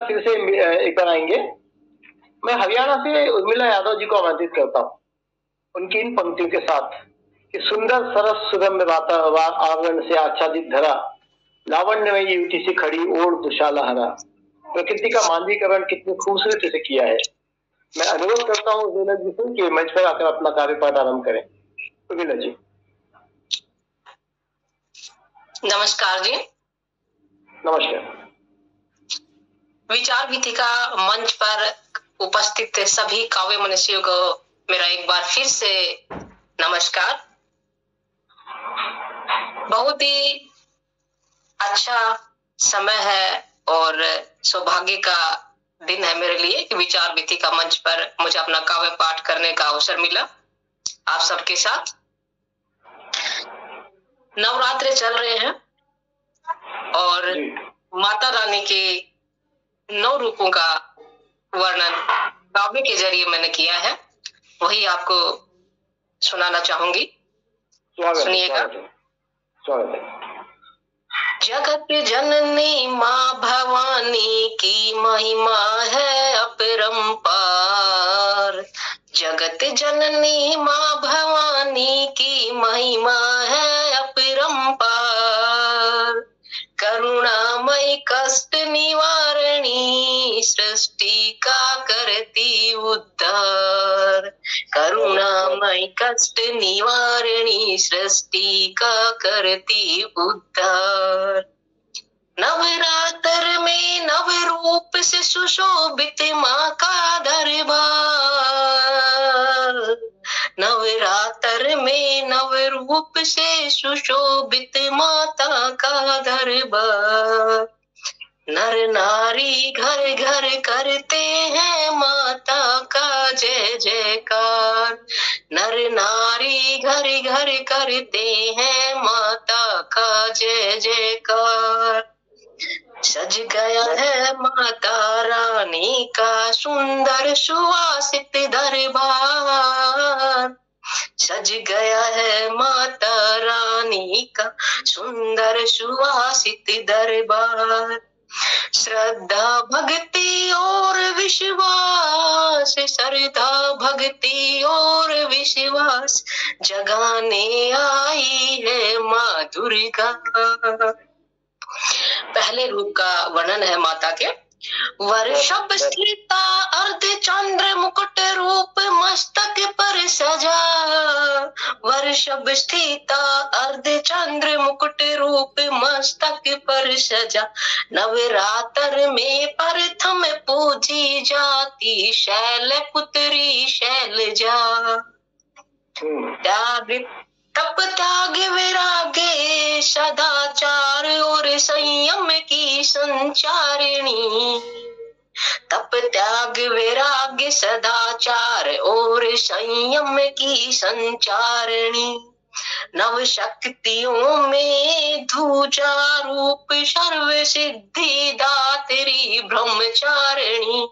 फिर से एक बार आएंगे। मैं हरियाणा से उर्मिला यादव जी को आमंत्रित करता हूँ उनकी इन पंक्तियों के साथ कि सुंदर सरस सुगम्य आवरण से आच्छादित धरा, लावण्यमयी युवती सी खड़ी ओढ़ दुशाला हरा। प्रकृति का मानवीकरण कितनी खूबसूरती से किया है। मैं अनुरोध करता हूँ उर्मिला जी से कि मंच पर आकर अपना कार्यपाठ आरंभ करें। उर्मिला जी। नमस्कार जी। नमस्कार। विचार वीथिका मंच पर उपस्थित सभी काव्य मनुष्यों को मेरा एक बार फिर से नमस्कार। बहुत ही अच्छा समय है और सौभाग्य का दिन है मेरे लिए कि विचार वीथिका मंच पर मुझे अपना काव्य पाठ करने का अवसर मिला आप सबके साथ। नवरात्रे चल रहे हैं और माता रानी के 9 रूपों का वर्णन काव्य के जरिए मैंने किया है, वही आपको सुनाना चाहूंगी। सुनिएगा। जगत जननी माँ भवानी की महिमा है अपरंपार। जगत जननी माँ भवानी की महिमा है अपरंपार। करुणामय कष्ट निवारणी सृष्टि का करती उद्धार। करुणामय कष्ट निवारणी सृष्टि का करती उद्धार। नवरात्र में नव रूप से सुशोभित माँ का दरबार। नवरात्र में नव रूप से सुशोभित माता का दरबार। नर नारी घर घर करते हैं माता का जय जयकार। नर नारी घर घर करते हैं माता का जय जयकार। सज गया है माता रानी का सुंदर सुवासित दरबार। सज गया है माता रानी का सुंदर सुवासित दरबार। श्रद्धा भक्ति और विश्वास, श्रद्धा भक्ति और विश्वास जगाने आई है माँ दुर्गा। पहले रूप का वर्णन है माता के। वर्षभ स्थिता अर्ध चंद्र मुकुट रूप मस्तक पर सजा। वर्षभ स्थिता अर्ध चंद्र मुकुट रूप मस्तक पर सजा। नवरात्र में प्रथम पूजी जाती शैल पुत्री शैलजा। तप त्याग विरागे सदाचार और संयम की संचारिणी। तप त्याग विराग सदाचार और संयम की संचारिणी। नव शक्तियों में दूजा रूप सर्व सिद्धि दात्री ब्रह्मचारिणी।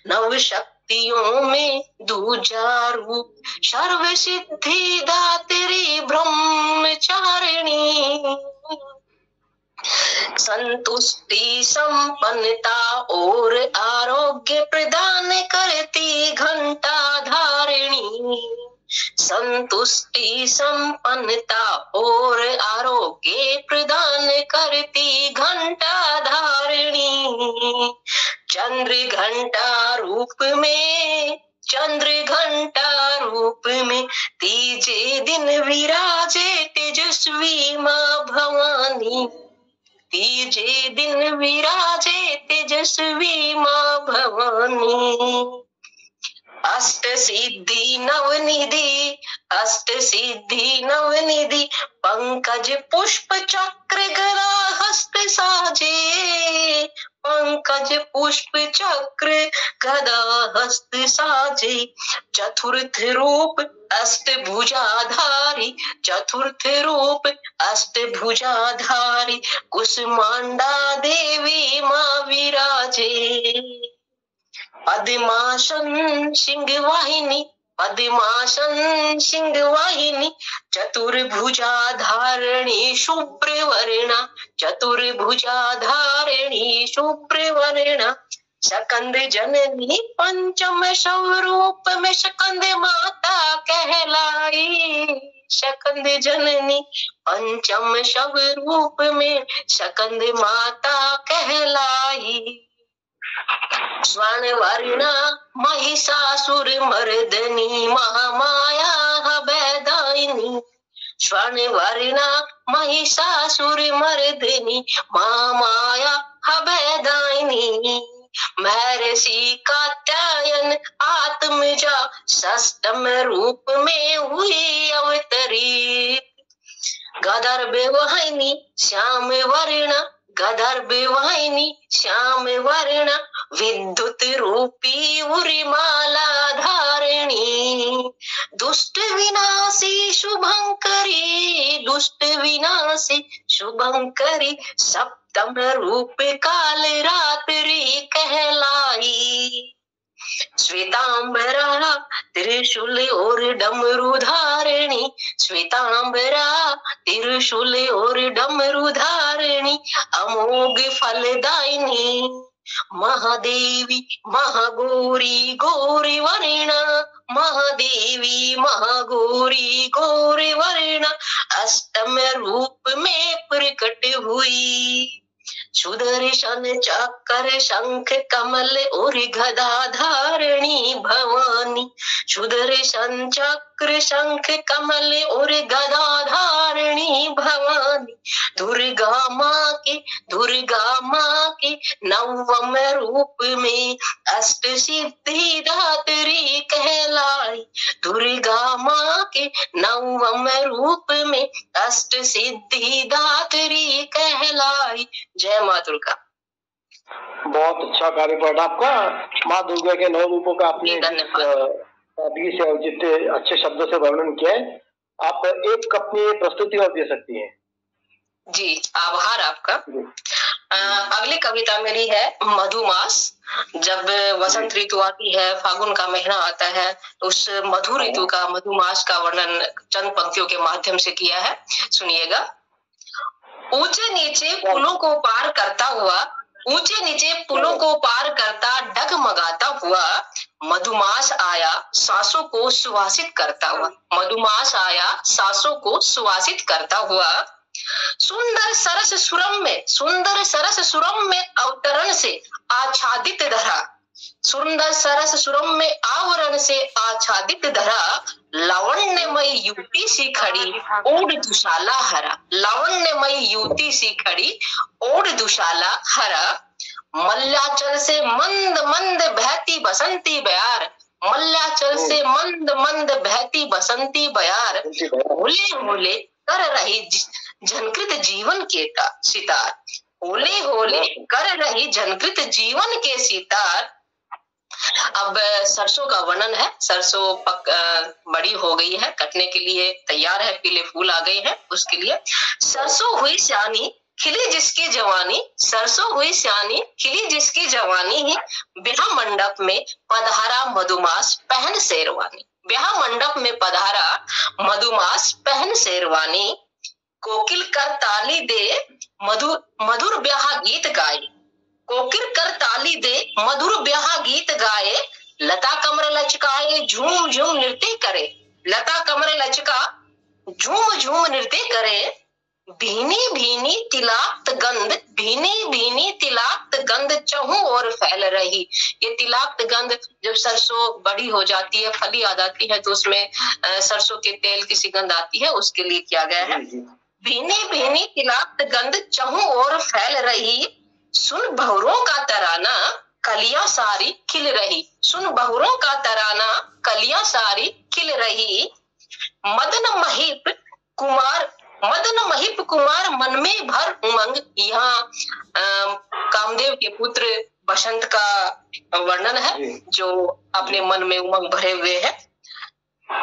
नव शक्तियों में दूजा रूप सर्व सिद्धि दात्री ब्रह्मचारिणी। संतुष्टि संपन्नता और आरोग्य प्रदान करती घंटा धारिणी। संतुष्टि संपन्नता और आरोग्य प्रदान करती घंटा धारिणी। चंद्र घंटा रूप में, चंद्र घंटा रूप में तीजे दिन विराजे तेजस्वी माँ भवानी। तीजे दिन विराजे तेजस्वी माँ भवानी। अष्ट सिद्धि नवनिधि, अष्ट सिद्धि नवनिधि पंकज पुष्प चक्र गदा हस्त साजे। पंकज पुष्प चक्र गदा हस्त साजे। चतुर्थ रूप अष्टभुजाधारी, चतुर्थ रूप अष्टभुजाधारी कुसुमांडा देवी माँ विराजे। पद्मासन सिंह वाहिनी, पद्मासन सिंहवाहिनी चतुर्भुजा धारिणी शुभ्रवर्णा, चतुर्भुजा धारिणी शुभ्रवर्णा, स्कंद जननी पंचम स्वरूप में स्कंद माता कहलाई, स्कंद जननी पंचम स्वरूप में स्कंद माता कहलाई। स्वर्ण वर्णा महिषासुर मर्दनी महामाया हबैदायिनी, स्वर्ण वर्णा महिषासुर मर्दनी महामाया हबैदायिनी, महर्षि कात्यायन आत्मजा षष्टम रूप में हुई अवतरित, गदर्भ वाहिनी श्याम वर्णा, गदर्भ वाहिनी श्याम वर्णा, विद्युत रूपी उर्मिला धारिणी, दुष्ट विनाशी शुभंकरी, दुष्ट विनाशी शुभंकरी, सप्तम रूप काल रात्रि कहलाई। श्वेतांबरा त्रिशूल और डमरू धारिणी, श्वेतांबरा त्रिशूल और डमरू धारिणी, अमोघ फलदायिनी, महादेवी महागौरी गौरी वर्णा, महादेवी महागौरी गौरी वर्णा, अष्टम रूप में प्रकट हुई। सुदर्शन चक्र शंख कमल और गदा धारिणी भवानी, सुदर्शन चक्र शंख कमल और गदा धारिणी भवानी, दुर्गा माँ के नवम रूप में अष्ट सिद्धि दात्री कहलाई, दुर्गा माँ के नवम रूप में अष्ट सिद्धि दात्री कहलाई। जय माँ दुर्गा। बहुत अच्छा कार्यपाठ आपका। माँ दुर्गा के 9 रूपों का आपने अभी से जितने अच्छे शब्दों से वर्णन किया है। आप एक अपनी प्रस्तुति और दे सकती हैं। जी, आभार आपका। अगली कविता मेरी है मधुमास। जब वसंत ऋतु आती है, फागुन का महीना आता है, तो उस मधु ऋतु का, मधुमास का वर्णन चंद पंक्तियों के माध्यम से किया है। सुनिएगा। ऊंचे नीचे पुलों को पार करता हुआ, ऊंचे नीचे पुलों को पार करता डगमगाता हुआ, मधुमास आया सांसों को सुवासित करता हुआ, मधुमास आया सांसों को सुवासित करता हुआ, सुंदर सरस सुरम में अवतरण से आच्छादित धरा, सुंदर सरस सुरम में आवरण से आच्छादित धरा, लावण्यमय युवती सी खड़ी ओढ़ दुशाला हरा, लावण्यमय युवती सी खड़ी ओढ़ दुशाला हरा, मल्लाचल से मंद मंद बहती बसंती बयार, मल्लाचल से मंद मंद बहती बसंती बयार, होले होले कर रही झनकृत जीवन के सितार, होले होले कर रही झनकृत जीवन के सितार। अब सरसों का वर्णन है। सरसों बड़ी हो गई है, कटने के लिए तैयार है, पीले फूल आ गए हैं उसके लिए। सरसों हुई सियानी खिली जिसकी जवानी, सरसों हुई सियानी खिली जिसकी जवानी है, ब्याह मंडप में पधारा मधुमास पहन शेरवानी, ब्याह मंडप में पधारा मधुमास पहन शेरवानी, कोकिल कर ताली दे मधुर ब्याह गीत गाए, कोकिल कर ताली दे मधुर ब्याह गीत गाए, लता कमर लचकाए झूम झूम नृत्य करे, लता कमर लचका झूम झूम नृत्य करे, भीनी भीनी तिलाक्त गंध, भीनी भीनी तिलाक्त गंध चहु और फैल रही। ये तिलाक्त गंध जब सरसों बड़ी हो जाती है, फली आ जाती है, तो उसमें सरसों के तेल की सी गंध आती है, उसके लिए किया गया है। भीनी भीनी तिलाक्त गंध चहु और फैल रही, सुन बहुरों का तराना कलियां सारी खिल रही, सुन बहुरों का तराना कलियां सारी खिल रही, मदन महिप कुमार मन में भर उमंग। यहाँ कामदेव के पुत्र बसंत का वर्णन है, जो अपने मन में उमंग भरे हुए है।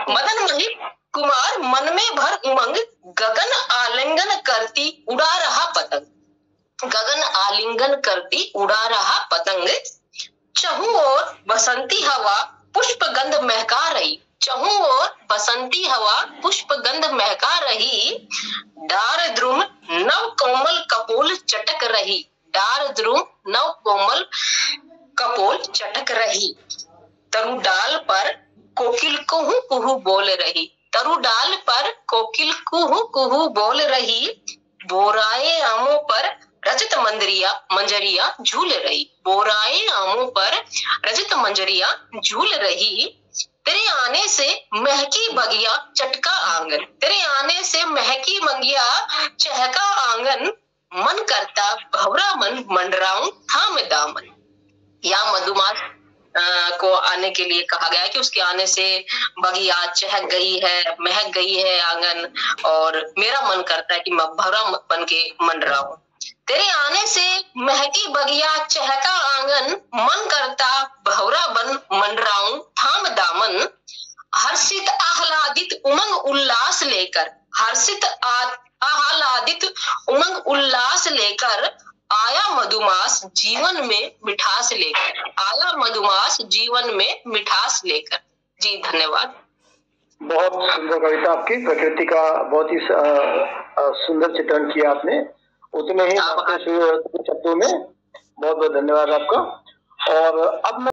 मदन महिप कुमार मन में भर उमंग, गगन आलिंगन करती उड़ा रहा पतंग, गगन आलिंगन करती उड़ा रहा पतंग, चहु और बसंती हवा पुष्प गंध महका रही, चहु और बसंती हवा पुष्प गंध महका रही, डार द्रुम नव कोमल कपोल चटक रही, डार द्रुम नव कोमल कपोल चटक रही। तरु डाल पर कोकिल कुहू कुहू बोल रही, तरु डाल पर कोकिल कुहू कुहू बोल रही, बोराए आमों पर रजत मंजरिया झूल रही, बोराए आमों पर रजत मंजरिया झूल रही। तेरे आने से महकी बगिया चटका आंगन, तेरे आने से महकी बगिया चहका आंगन, मन करता भंवरा मन मंडराऊं थाम दामन। या मधुमास को आने के लिए कहा गया है कि उसके आने से बगिया चहक गई है, महक गई है आंगन, और मेरा मन करता है कि मैं भंवरा बन के मंडराऊं। तेरे आने से महकी बगिया चहका आंगन, मन करता भंवरा बन मंडराऊं थाम दामन। हर्षित आह्लादित उमंग उल्लास लेकर, हर्षित आह्लादित उमंग उल्लास लेकर आया मधुमास जीवन में मिठास लेकर, आया मधुमास जीवन में मिठास लेकर। जी धन्यवाद। बहुत सुंदर कविता आपकी, प्रकृति का बहुत ही सुंदर चित्रण किया आपने, उतने ही शब्दों में। बहुत बहुत धन्यवाद आपका। और अब